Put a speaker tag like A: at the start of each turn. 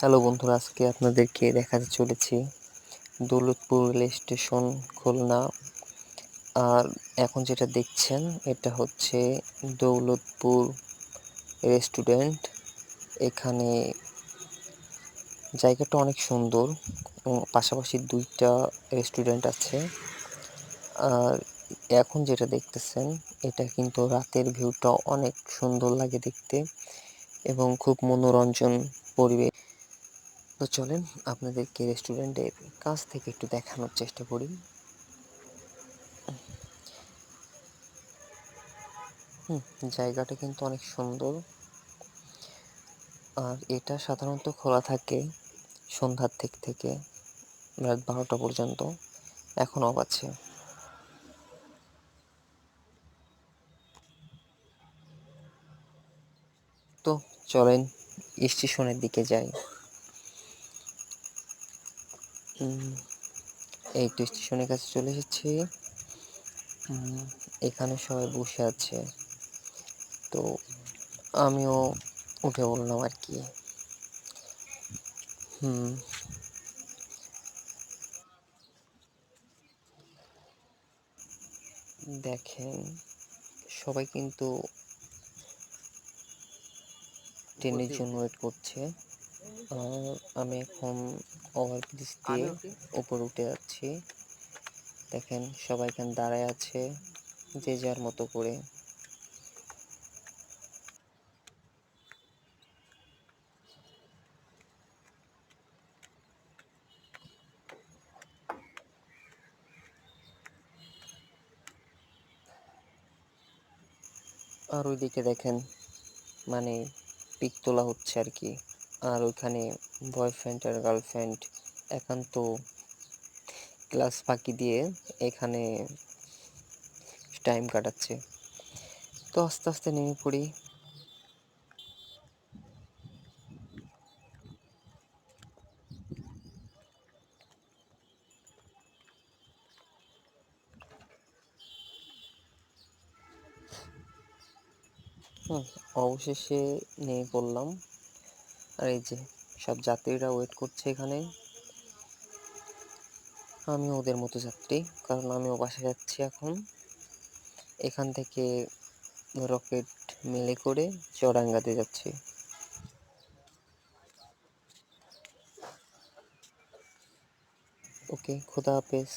A: Hello বন্ধুরা, আজকে আপনাদেরকে দেখাতে চলেছি দৌলতপুর রেল স্টেশন, খুলনা। আর এখন যেটা দেখছেন এটা হচ্ছে দৌলতপুর রেস্টুরেন্ট। এখানে জায়গাটা অনেক সুন্দর এবং পাশাপাশি দুইটা রেস্টুরেন্ট আছে। আর এখন যেটা দেখতেছেন এটা কিন্তু রাতের ভিউটা অনেক সুন্দর লাগে দেখতে এবং খুব মনোরঞ্জন পরিবেশ। তো চলেন আপনাদেরকে রেস্টুরেন্টের কাছ থেকে একটু দেখানোর চেষ্টা করি। জায়গাটা কিন্তু অনেক সুন্দর। আর এটা সাধারণত খোলা থাকে সন্ধ্যার থেকে রাত 12টা পর্যন্ত। এখন অফ আছে। তো চলেন স্টেশনের দিকে যাই। এই তো স্টেশনের কাছে চলে এসেছি। এখানে সবাই বসে আছে, তো আমিও উঠে বললাম আর কি। দেখেন, সবাই কিন্তু ট্রেনের জন্য ওয়েট করছে। আর আমি এখন ওভারব্রিজ দিয়ে উপরে উঠে যাচ্ছি। দেখেন সবাই এখানে দাঁড়ায় আছে যে যার মতো করে। আর ওইদিকে দেখেন, মানে পিক তোলা হচ্ছে আর কি। আর ওইখানে বয়ফ্রেন্ড আর গার্লফ্রেন্ড একান্ত ক্লাস ফাঁকি দিয়ে এখানে টাইম কাটাচ্ছে। তো আস্তে আস্তে নেমে পড়ি। অবশেষে নেমে পড়লাম। আর এই যে সব যাত্রীরা ওয়েট করছে এখানে। আমি ওদের মতো যাত্রী, কারণ আমিও বাসায় যাচ্ছি এখন। এখান থেকে রকেট মেলে করে চুয়াডাঙ্গাতে যাচ্ছি। ওকে, খোদা হাফেজ।